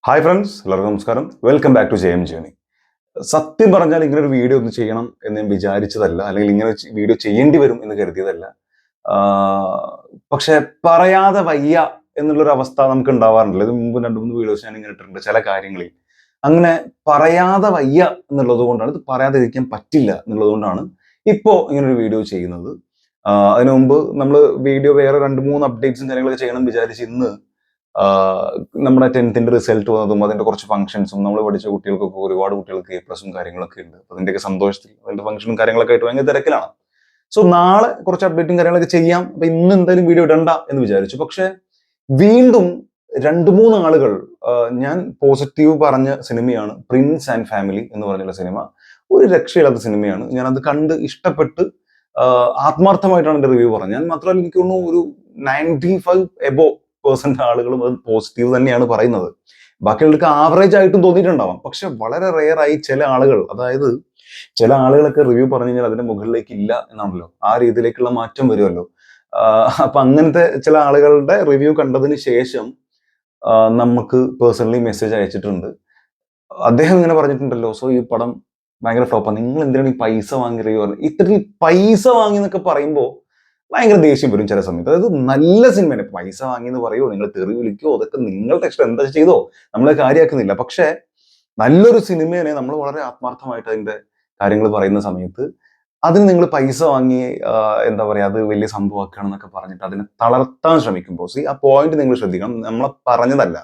Hi friends, എല്ലാവർക്കും നമസ്കാരം. Welcome back to JM journey. സത്യം പറഞ്ഞാൽ ഇങ്ങനെ ഒരു വീഡിയോ ഒന്ന് ചെയ്യണം എന്ന് ഞാൻ വിചാരിച്ചതല്ല, അല്ലെങ്കിൽ ഇങ്ങനെ വീഡിയോ ചെയ്യേണ്ടി വരും എന്ന് കരുതിയതല്ല. പക്ഷെ പറയാതെ വയ്യ എന്നുള്ളൊരു അവസ്ഥ നമുക്ക് ഉണ്ടാവാറുണ്ടല്ലോ. ഇത് മുമ്പ് 2-3 വീഡിയോസ് ഞാൻ ഇങ്ങനെ ഇട്ടിട്ടുണ്ട്. ചില കാര്യങ്ങളിൽ അങ്ങനെ പറയാതെ വയ്യ എന്നുള്ളത് കൊണ്ടാണ്, ഇത് പറയാതെ ഇരിക്കാൻ പറ്റില്ല എന്നുള്ളത് കൊണ്ടാണ് ഇപ്പോൾ ഇങ്ങനൊരു വീഡിയോ ചെയ്യുന്നത്. അതിനു മുമ്പ് നമ്മൾ വീഡിയോ വേറെ 2-3 അപ്ഡേറ്റ്സും കാര്യങ്ങളൊക്കെ ചെയ്യണം വിചാരിച്ച് ഇന്ന് നമ്മുടെ 10th റിസൾട്ട് വന്നതും അതിന്റെ കുറച്ച് ഫംഗ്ഷൻസും നമ്മൾ പഠിച്ച കുട്ടികൾക്കൊക്കെ ഒരുപാട് കുട്ടികൾക്ക് A+ഉം കാര്യങ്ങളൊക്കെ ഉണ്ട്. അതിന്റെയൊക്കെ സന്തോഷത്തിൽ അതിന്റെ ഫംഗ്ഷനും കാര്യങ്ങളൊക്കെ ആയിട്ട് ഭയങ്കര തിരക്കിലാണ്. സോ നാളെ കുറച്ച് അപ്ഡേറ്റും കാര്യങ്ങളൊക്കെ ചെയ്യാം. അപ്പൊ ഇന്ന് എന്തായാലും വീഡിയോ ഇടണ്ട എന്ന് വിചാരിച്ചു. പക്ഷെ വീണ്ടും 2-3 ആളുകൾ ഞാൻ പോസിറ്റീവ് പറഞ്ഞ സിനിമയാണ് പ്രിൻസ് ആൻഡ് ഫാമിലി എന്ന് പറഞ്ഞുള്ള സിനിമ. ഒരു രക്ഷയില്ലാത്ത സിനിമയാണ്. ഞാൻ അത് കണ്ട് ഇഷ്ടപ്പെട്ട് ആത്മാർത്ഥമായിട്ടാണ് എന്റെ റിവ്യൂ പറഞ്ഞത്. ഞാൻ മാത്രമല്ല, എനിക്ക് തോന്നുന്നു ഒരു 95% ആളുകളും അത് പോസിറ്റീവ് തന്നെയാണ് പറയുന്നത്. ബാക്കിയുള്ളവർക്ക് ആവറേജ് ആയിട്ടും തോന്നിയിട്ടുണ്ടാവാം. പക്ഷെ വളരെ റെയർ ആയി ചില ആളുകൾ, അതായത് ചില ആളുകളൊക്കെ റിവ്യൂ പറഞ്ഞു കഴിഞ്ഞാൽ അതിന്റെ മുകളിലേക്ക് ഇല്ല എന്നാണല്ലോ, ആ രീതിയിലേക്കുള്ള മാറ്റം വരുമല്ലോ. അപ്പൊ അങ്ങനത്തെ ചില ആളുകളുടെ റിവ്യൂ കണ്ടതിന് ശേഷം നമുക്ക് പേഴ്സണലി മെസ്സേജ് അയച്ചിട്ടുണ്ട്. അദ്ദേഹം ഇങ്ങനെ പറഞ്ഞിട്ടുണ്ടല്ലോ, സോ ഈ പടം ഭയങ്കര ഫ്ലോപ്പാണ്, നിങ്ങൾ എന്തിനാണ് ഈ പൈസ വാങ്ങി റിവ്യൂ പറഞ്ഞത്. ഇത്തരത്തിൽ പൈസ വാങ്ങി എന്നൊക്കെ പറയുമ്പോൾ ഭയങ്കര ദേഷ്യം വരും ചില സമയത്ത്. അതായത് നല്ല സിനിമയാണ്, പൈസ വാങ്ങി എന്ന് പറയുമോ, നിങ്ങൾ തെറി വിളിക്കുമോ, അതൊക്കെ നിങ്ങളുടെ ഇഷ്ടം, എന്താ ചെയ്തോ, നമ്മളെ കാര്യമാക്കുന്നില്ല. പക്ഷെ നല്ലൊരു സിനിമേനെ നമ്മൾ വളരെ ആത്മാർത്ഥമായിട്ട് അതിന്റെ കാര്യങ്ങൾ പറയുന്ന സമയത്ത് അതിന് നിങ്ങൾ പൈസ വാങ്ങി എന്താ പറയാ, അത് വലിയ സംഭവമാക്കണം എന്നൊക്കെ പറഞ്ഞിട്ട് അതിനെ തളർത്താൻ ശ്രമിക്കുമ്പോൾ, ആ പോയിന്റ് നിങ്ങൾ ശ്രദ്ധിക്കണം. നമ്മളെ പറഞ്ഞതല്ല,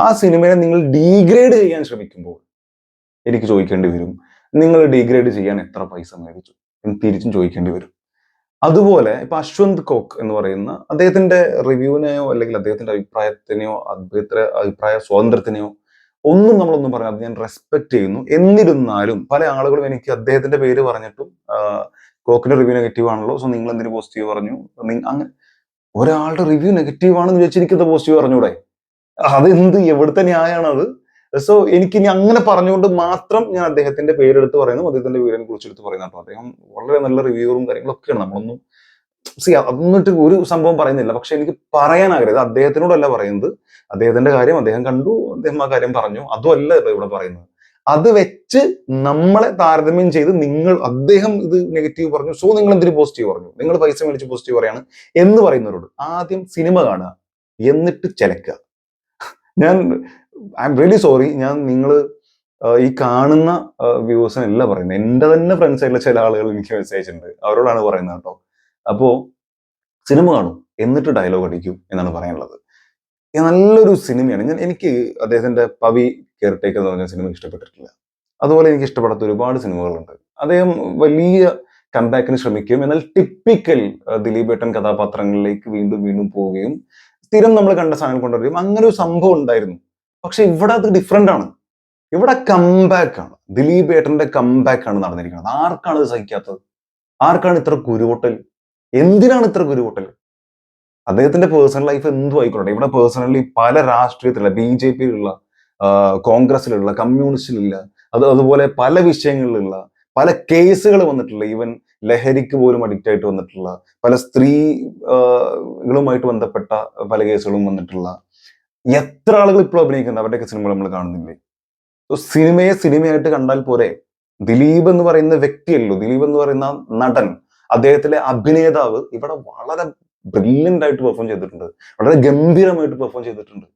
ആ സിനിമയെ നിങ്ങൾ ഡീഗ്രേഡ് ചെയ്യാൻ ശ്രമിക്കുമ്പോൾ എനിക്ക് ചോദിക്കേണ്ടി വരും, നിങ്ങൾ ഡീഗ്രേഡ് ചെയ്യാൻ എത്ര പൈസ മേടിച്ചു എന്ന് തിരിച്ചും ചോദിക്കേണ്ടി വരും. അതുപോലെ ഇപ്പൊ അശ്വന്ത് കോക്ക് എന്ന് പറയുന്ന അദ്ദേഹത്തിന്റെ റിവ്യൂവിനെയോ അല്ലെങ്കിൽ അദ്ദേഹത്തിന്റെ അഭിപ്രായത്തിനെയോ അദ്ദേഹത്തിന്റെ അഭിപ്രായ സ്വാതന്ത്ര്യത്തിനെയോ ഒന്നും നമ്മളൊന്നും പറയാം, അത് ഞാൻ റെസ്പെക്ട് ചെയ്യുന്നു. എന്നിരുന്നാലും പല ആളുകളും എനിക്ക് അദ്ദേഹത്തിന്റെ പേര് പറഞ്ഞിട്ടും കോക്കിന്റെ റിവ്യൂ നെഗറ്റീവ് ആണല്ലോ, സോ നിങ്ങൾ എന്തിനു പോസിറ്റീവ് പറഞ്ഞു, അങ്ങനെ ഒരാളുടെ റിവ്യൂ നെഗറ്റീവ് ആണെന്ന് ചോദിച്ചാൽ എനിക്കത് പോസിറ്റീവ് പറഞ്ഞൂടെ? അതെന്ത്, എവിടുത്തെ ന്യായമാണ് അത്? സോ എനിക്ക് ഇനി അങ്ങനെ പറഞ്ഞുകൊണ്ട് മാത്രം ഞാൻ അദ്ദേഹത്തിന്റെ പേരെടുത്ത് പറയുന്നു, അദ്ദേഹത്തിന്റെ വീടിനെ കുറിച്ച് എടുത്ത് പറയുന്നു. അപ്പൊ അദ്ദേഹം വളരെ നല്ല റിവ്യൂറും കാര്യങ്ങളൊക്കെയാണ്. നമ്മളൊന്നും എന്നിട്ട് ഒരു സംഭവം പറയുന്നില്ല. പക്ഷെ എനിക്ക് പറയാൻ ആഗ്രഹം, അദ്ദേഹത്തിനോടല്ല പറയുന്നത്. അദ്ദേഹത്തിന്റെ കാര്യം അദ്ദേഹം കണ്ടു, അദ്ദേഹം ആ കാര്യം പറഞ്ഞു, അതുമല്ല ഇപ്പൊ ഇവിടെ പറയുന്നത്. അത് വെച്ച് നമ്മളെ താരതമ്യം ചെയ്ത് അദ്ദേഹം ഇത് നെഗറ്റീവ് പറഞ്ഞു, സോ നിങ്ങൾ എന്തിനു പോസിറ്റീവ് പറഞ്ഞു, നിങ്ങൾ പൈസ മേടിച്ച് പോസിറ്റീവ് പറയാണ് എന്ന് പറയുന്നവരോട് ആദ്യം സിനിമ കാണുക, എന്നിട്ട് ചിലക്കുക. ഞാൻ ഐ എം റിയലി സോറി, ഞാൻ നിങ്ങൾ ഈ കാണുന്ന വ്യൂവേഴ്സിനല്ല പറയുന്നത്, എന്റെ തന്നെ ഫ്രണ്ട്സ് ആയിട്ടുള്ള ചില ആളുകൾ എനിക്ക് മെസ്സേജ് ഉണ്ട്, അവരോടാണ് പറയുന്നത് കേട്ടോ. അപ്പോ സിനിമ കാണും, എന്നിട്ട് ഡയലോഗ് അടിക്കും എന്നാണ് പറയാനുള്ളത്. നല്ലൊരു സിനിമയാണ്. എനിക്ക് അദ്ദേഹത്തിന്റെ പവി കെയർടേക്കർ എന്ന് പറഞ്ഞ സിനിമ ഇഷ്ടപ്പെട്ടിട്ടില്ല. അതുപോലെ എനിക്ക് ഇഷ്ടപ്പെടാത്ത ഒരുപാട് സിനിമകളുണ്ട്. അദ്ദേഹം വലിയ കംബാക്കിന് ശ്രമിക്കുകയും എന്നാൽ ടിപ്പിക്കൽ ദിലീപേട്ടൻ കഥാപാത്രങ്ങളിലേക്ക് വീണ്ടും വീണ്ടും പോവുകയും സ്ഥിരം നമ്മൾ കണ്ട സാധനങ്ങൾ കൊണ്ടുവരികയും അങ്ങനെ ഒരു സംഭവം ഉണ്ടായിരുന്നു. പക്ഷെ ഇവിടെ അത് ഡിഫറെന്റ് ആണ്. ഇവിടെ കംബാക്ക് ആണ്, ദിലീപേട്ടന്റെ കംബാക്ക് ആണ് നടന്നിരിക്കുന്നത്. ആർക്കാണ് ഇത് സഹിക്കാത്തത്? ആർക്കാണ് ഇത്ര കുരുവൊട്ടൽ? എന്തിനാണ് ഇത്ര കുരുവൊട്ടൽ? അദ്ദേഹത്തിന്റെ പേഴ്സണൽ ലൈഫ് എന്തും ആയിക്കോട്ടെ. ഇവിടെ പേഴ്സണലി പല രാഷ്ട്രീയത്തിലുള്ള, BJP-യിലുള്ള, കോൺഗ്രസിലുള്ള, കമ്മ്യൂണിസ്റ്റിലുള്ള, അതുപോലെ പല വിഷയങ്ങളിലുള്ള പല കേസുകൾ വന്നിട്ടുള്ള, ഈവൻ ലഹരിക്ക് പോലും അഡിക്റ്റ് ആയിട്ട് വന്നിട്ടുള്ള പല സ്ത്രീകളുമായിട്ട് ബന്ധപ്പെട്ട പല കേസുകളും വന്നിട്ടുള്ള എത്ര ആളുകൾ ഇപ്പോൾ അഭിനയിക്കുന്നത്, അവരുടെയൊക്കെ സിനിമകൾ നമ്മൾ കാണുന്നില്ലേ? സിനിമയെ സിനിമയായിട്ട് കണ്ടാൽ പോരെ. ദിലീപ് എന്ന് പറയുന്ന വ്യക്തിയല്ലോ, ദിലീപ് എന്ന് പറയുന്ന നടൻ, അദ്ദേഹത്തിലെ അഭിനേതാവ് ഇവിടെ വളരെ ബ്രില്യന്റ് ആയിട്ട് പെർഫോം ചെയ്തിട്ടുണ്ട്, വളരെ ഗംഭീരമായിട്ട് പെർഫോം ചെയ്തിട്ടുണ്ട്.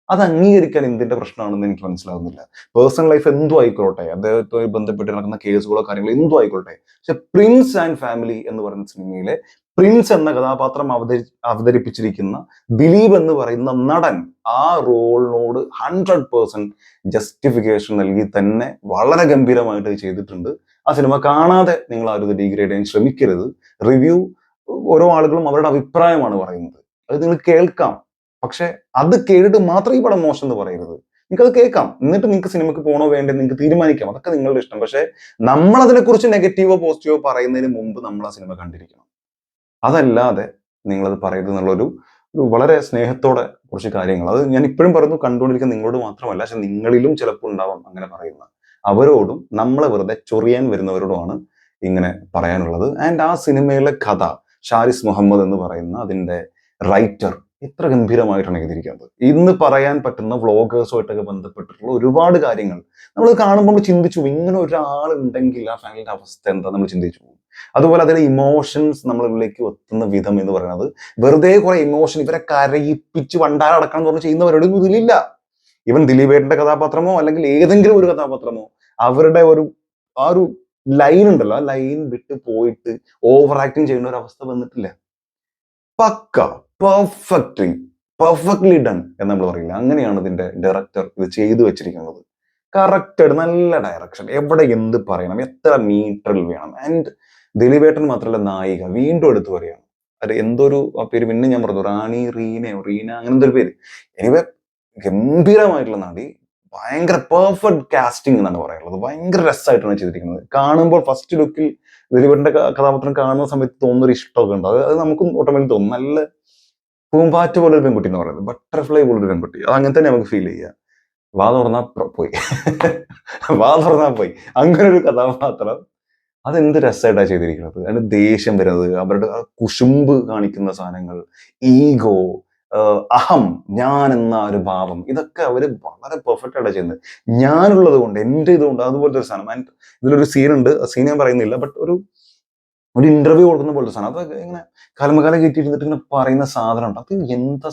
അത് അംഗീകരിക്കാൻ എന്തിന്റെ പ്രശ്നമാണെന്ന് എനിക്ക് മനസ്സിലാവുന്നില്ല. പേഴ്സണൽ ലൈഫ് എന്തോ ആയിക്കോട്ടെ, അദ്ദേഹവുമായി ബന്ധപ്പെട്ട് നടക്കുന്ന കേസുകളോ കാര്യങ്ങളോ എന്തോ ആയിക്കോട്ടെ, പക്ഷെ പ്രിൻസ് ആൻഡ് ഫാമിലി എന്ന് പറയുന്ന സിനിമയിലെ പ്രിൻസ് എന്ന കഥാപാത്രം അവതരിപ്പിച്ചിരിക്കുന്ന ദിലീപ് എന്ന് പറയുന്ന നടൻ ആ റോളിനോട് 100% ജസ്റ്റിഫിക്കേഷൻ നൽകി തന്നെ വളരെ ഗംഭീരമായിട്ട് ചെയ്തിട്ടുണ്ട്. ആ സിനിമ കാണാതെ നിങ്ങൾ ആരും ഡീഗ്രേഡ് ചെയ്യാൻ ശ്രമിക്കരുത്. റിവ്യൂ ഓരോ ആളുകളും അവരുടെ അഭിപ്രായമാണ് പറയുന്നത്, അത് നിങ്ങൾ കേൾക്കാം. പക്ഷെ അത് കേട്ടിട്ട് മാത്രം ഈ പടം മോശം എന്ന് പറയരുത്. നിങ്ങൾക്കത് കേൾക്കാം, എന്നിട്ട് നിങ്ങൾക്ക് സിനിമയ്ക്ക് പോകണോ വേണ്ടേ നിങ്ങൾക്ക് തീരുമാനിക്കാം, അതൊക്കെ നിങ്ങളുടെ ഇഷ്ടം. പക്ഷെ നമ്മൾ അതിനെക്കുറിച്ച് നെഗറ്റീവോ പോസിറ്റീവോ പറയുന്നതിന് മുമ്പ് നമ്മൾ ആ സിനിമ കണ്ടിരിക്കണം. അതല്ലാതെ നിങ്ങളത് പറയരുത് എന്നുള്ളൊരു വളരെ സ്നേഹത്തോടെ കുറച്ച് കാര്യങ്ങൾ, അത് ഞാൻ ഇപ്പോഴും പറയുന്നു, കണ്ടുകൊണ്ടിരിക്കുന്ന നിങ്ങളോട് മാത്രമല്ല, പക്ഷെ നിങ്ങളിലും ചിലപ്പോൾ ഉണ്ടാവാം അങ്ങനെ പറയുന്ന അവരോടും നമ്മളെ വെറുതെ ചൊറിയാൻ വരുന്നവരോടുമാണ് ഇങ്ങനെ പറയാനുള്ളത്. ആൻഡ് ആ സിനിമയിലെ കഥ, ഷാരിസ് മുഹമ്മദ് എന്ന് പറയുന്ന അതിന്റെ റൈറ്റർ എത്ര ഗംഭീരമായിട്ടാണ് എഴുതിയിരിക്കുന്നത്. ഇന്ന് പറയാൻ പറ്റുന്ന വ്ളോഗേഴ്സുമായിട്ടൊക്കെ ബന്ധപ്പെട്ടിട്ടുള്ള ഒരുപാട് കാര്യങ്ങൾ നമ്മൾ കാണുമ്പോൾ നമ്മൾ ചിന്തിച്ചു പോകും. ഇങ്ങനെ ഒരാളുണ്ടെങ്കിൽ ആ ഫാമിലിയുടെ അവസ്ഥ എന്താ നമ്മൾ ചിന്തിച്ചു പോകും. അതുപോലെ അതിലെ ഇമോഷൻസ് നമ്മളിലേക്ക് എത്തുന്ന വിധം എന്ന് പറയുന്നത് വെറുതെ കുറെ ഇമോഷൻ ഇവരെ കരയിപ്പിച്ച് വണ്ടാരടക്കണം എന്ന് പറഞ്ഞ് ചെയ്യുന്നവരോടൊന്നും ഇതിലില്ല. ഈവൻ ദിലീപേട്ടന്റെ കഥാപാത്രമോ അല്ലെങ്കിൽ ഏതെങ്കിലും ഒരു കഥാപാത്രമോ അവരുടെ ആ ഒരു ലൈൻ ഉണ്ടല്ലോ, ആ ലൈൻ വിട്ട് പോയിട്ട് ഓവർ ആക്ടിങ് ചെയ്യുന്ന ഒരു അവസ്ഥ വന്നിട്ടില്ല. പക്ക പെർഫെക്റ്റ്ലി ഡൺ എന്ന് നമ്മൾ പറയില്ല, അങ്ങനെയാണ് ഇതിന്റെ ഡയറക്ടർ ഇത് ചെയ്തു വെച്ചിരിക്കുന്നത്. കറക്റ്റ് നല്ല ഡയറക്ഷൻ, എവിടെ എന്ത് പറയണം, എത്ര മീറ്ററിൽ വേണം. ആൻഡ് ദിലീപേട്ടൻ മാത്രമല്ല, നായിക വീണ്ടും എടുത്തു പറയാണ്. അത് എന്തൊരു പേര് പിന്നെ ഞാൻ പറഞ്ഞു, റാണി റീന അങ്ങനത്തെ ഒരു പേര്. എനിവേ ഗംഭീരമായിട്ടുള്ള നടി, ഭയങ്കര പെർഫെക്റ്റ് കാസ്റ്റിംഗ് എന്നാണ് പറയാനുള്ളത്. ഭയങ്കര രസമായിട്ടാണ് ചെയ്തിരിക്കുന്നത്. കാണുമ്പോൾ ഫസ്റ്റ് ലുക്കിൽ ദിലീപേട്ടന്റെ കഥാപാത്രം കാണുന്ന സമയത്ത് തോന്നുന്നൊരു ഇഷ്ടമൊക്കെ ഉണ്ട്. അത് നമുക്കും ഓട്ടോമാറ്റിക് തോന്നും. നല്ല പൂമ്പാറ്റ പോലൊരു പെൺകുട്ടി എന്ന് പറയുന്നത്, ബട്ടർഫ്ലൈ പോലൊരു പെൺകുട്ടി, അത് അങ്ങനെ തന്നെ നമുക്ക് ഫീൽ ചെയ്യുക. വാ തുറന്നാ പോയി വാ തുറന്നാ പോയി, അങ്ങനെ ഒരു കഥാപാത്രം. അതെന്ത് രസമായിട്ടാണ് ചെയ്തിരിക്കുന്നത്. അതിന് ദേഷ്യം വരുന്നത്, അവരുടെ കുശുമ്പ് കാണിക്കുന്ന സാധനങ്ങൾ, ഈഗോ, അഹം, ഞാൻ എന്ന ഒരു ഭാവം, ഇതൊക്കെ അവര് വളരെ പെർഫെക്റ്റ് ആയിട്ടാണ് ചെയ്യുന്നത്. ഞാനുള്ളത് കൊണ്ട്, എന്റെ ഇതുകൊണ്ട്, അതുപോലത്തെ ഒരു സാധനം. ആൻഡ് ഇതിലൊരു സീനുണ്ട്, സീൻ ഞാൻ പറയുന്നില്ല, ബട്ട് ഒരു ഇന്റർവ്യൂ കൊടുക്കുന്ന പോലത്തെ സാധനം. അത് ഇങ്ങനെ കലമകാലം കയറ്റിയിരുന്നിട്ട് ഇങ്ങനെ പറയുന്ന സാധനം ഉണ്ട്. അത് എന്താ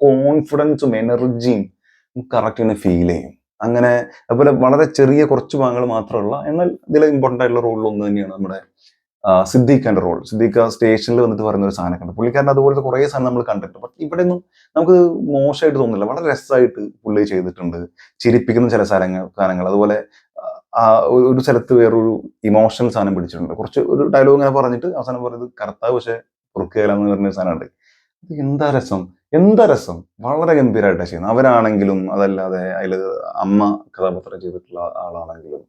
കോൺഫിഡൻസും എനർജിയും കറക്റ്റ് ഇങ്ങനെ ഫീൽ ചെയ്യും. അങ്ങനെ അതുപോലെ വളരെ ചെറിയ കുറച്ച് ഭാഗങ്ങൾ മാത്രമുള്ള, എന്നാൽ ഇതിൽ ഇമ്പോർട്ടൻ്റ് ആയിട്ടുള്ള റോളിൽ ഒന്ന് തന്നെയാണ് നമ്മുടെ സിദ്ദീഖിന്റെ റോൾ. സിദ്ദീഖ് സ്റ്റേഷനിൽ വന്നിട്ട് പറയുന്ന ഒരു സാധനം കണ്ടു. പുള്ളിക്കാരൻ അതുപോലത്തെ കുറേ സാധനം നമ്മൾ കണ്ടിട്ടുണ്ട്. ബട്ട് ഇവിടെ ഒന്നും നമുക്ക് മോശമായിട്ട് തോന്നുന്നില്ല. വളരെ രസമായിട്ട് പുള്ളി ചെയ്തിട്ടുണ്ട്. ചിരിപ്പിക്കുന്ന ചില സാധനങ്ങൾ. അതുപോലെ ഒരു സ്ഥലത്ത് വേറൊരു ഇമോഷണൽ സാധനം പിടിച്ചിട്ടുണ്ട്. കുറച്ച് ഒരു ഡയലോഗ് ഇങ്ങനെ പറഞ്ഞിട്ട് അവസാനം പറയുന്നത് കർത്താവ് പക്ഷെ പൊറുക്കുകയില്ല എന്ന് പറഞ്ഞ സാധനമുണ്ട്. എന്താ രസം, വളരെ ഗംഭീരമായിട്ടാണ് ചെയ്യുന്നത്. അവരാണെങ്കിലും അതല്ലാതെ അതിൽ അമ്മ കഥാപാത്രം ചെയ്തിട്ടുള്ള ആളാണെങ്കിലും,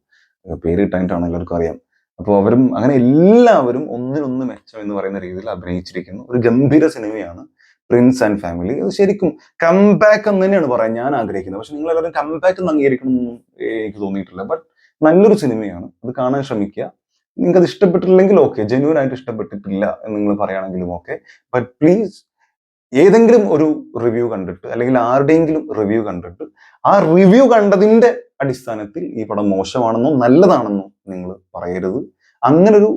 പേര് കിട്ടാനായിട്ടാണ് എല്ലാവർക്കും അറിയാം. അപ്പോൾ അവരും അങ്ങനെ എല്ലാവരും ഒന്നിനൊന്ന് മെച്ചം എന്ന് പറയുന്ന രീതിയിൽ അഭിനയിച്ചിരിക്കുന്നു. ഒരു ഗംഭീര സിനിമയാണ് പ്രിൻസ് ആൻഡ് ഫാമിലി. അത് ശരിക്കും കംബാക്ക് എന്ന് തന്നെയാണ് പറയാൻ ഞാൻ ആഗ്രഹിക്കുന്നത്. പക്ഷെ നിങ്ങൾ എല്ലാവരും കംബാക്ക് എന്ന് അംഗീകരിക്കണം എന്ന് എനിക്ക് തോന്നിയിട്ടില്ല. ബട്ട് നല്ലൊരു സിനിമയാണ്, അത് കാണാൻ ശ്രമിക്കുക. നിങ്ങൾക്ക് അത് ഇഷ്ടപ്പെട്ടില്ലെങ്കിൽ ഓക്കെ, ജെന്യൂൻ ആയിട്ട് ഇഷ്ടപ്പെട്ടിട്ടില്ല എന്ന് നിങ്ങൾ പറയുകയാണെങ്കിലും ഓക്കെ. ബട്ട് പ്ലീസ് ഏതെങ്കിലും ഒരു റിവ്യൂ കണ്ടിട്ട് അല്ലെങ്കിൽ ആരുടെയെങ്കിലും റിവ്യൂ കണ്ടിട്ട് ആ റിവ്യൂ കണ്ടതിന്റെ അടിസ്ഥാനത്തിൽ ഈ പടം മോശമാണെന്നോ നല്ലതാണെന്നോ നിങ്ങൾ പറയരുത്. അങ്ങനൊരു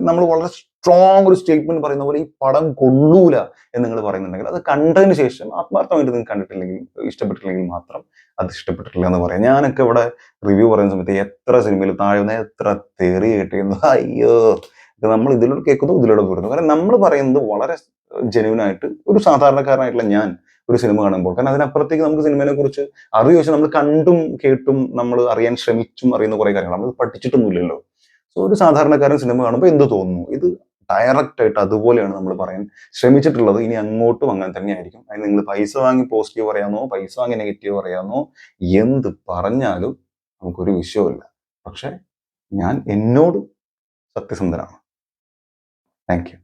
നമ്മൾ വളരെ സ്ട്രോങ് ഒരു സ്റ്റേറ്റ്മെന്റ് പറയുന്ന പോലെ ഈ പടം കൊള്ളൂല എന്ന് നിങ്ങൾ പറയുന്നുണ്ടെങ്കിൽ അത് കണ്ടതിന് ശേഷം ആത്മാർത്ഥമായിട്ട് നിങ്ങൾ കണ്ടിട്ടില്ലെങ്കിൽ ഇഷ്ടപ്പെട്ടില്ലെങ്കിൽ മാത്രം അത് ഇഷ്ടപ്പെട്ടിട്ടില്ല എന്ന് പറയാം. ഞാനൊക്കെ ഇവിടെ റിവ്യൂ പറയുന്ന സമയത്ത് എത്ര സിനിമയിൽ താഴെ എത്ര തെറി കേട്ടിരുന്നു. അയ്യോ, നമ്മൾ ഇതിലൂടെ കേൾക്കുന്നു, ഇതിലൂടെ പോരുന്നു. കാരണം നമ്മൾ പറയുന്നത് വളരെ ജെന്യൂൻ ആയിട്ട് ഒരു സാധാരണക്കാരനായിട്ടുള്ള ഞാൻ ഒരു സിനിമ കാണുമ്പോൾ, കാരണം അതിനപ്പുറത്തേക്ക് നമുക്ക് സിനിമയെ കുറിച്ച് അറിവ് വെച്ചാൽ നമ്മൾ കണ്ടും കേട്ടും നമ്മൾ അറിയാൻ ശ്രമിച്ചും അറിയുന്ന കുറെ കാര്യങ്ങൾ നമ്മൾ പഠിച്ചിട്ടൊന്നുമില്ലല്ലോ. സോ ഒരു സാധാരണക്കാരൻ സിനിമ കാണുമ്പോൾ എന്ത് തോന്നുന്നു, ഇത് ഡയറക്റ്റ് ആയിട്ട് അതുപോലെയാണ് നമ്മൾ പറയാൻ ശ്രമിച്ചിട്ടുള്ളത്. ഇനി അങ്ങോട്ടും അങ്ങനെ തന്നെയായിരിക്കും. അതിന് നിങ്ങൾ പൈസ വാങ്ങി പോസിറ്റീവ് പറയാനോ പൈസ വാങ്ങി നെഗറ്റീവ് പറയാനോ എന്ത് പറഞ്ഞാലും നമുക്കൊരു വിഷയമില്ല. പക്ഷെ ഞാൻ എന്നോട് സത്യസന്ധനാണ്. Thank you.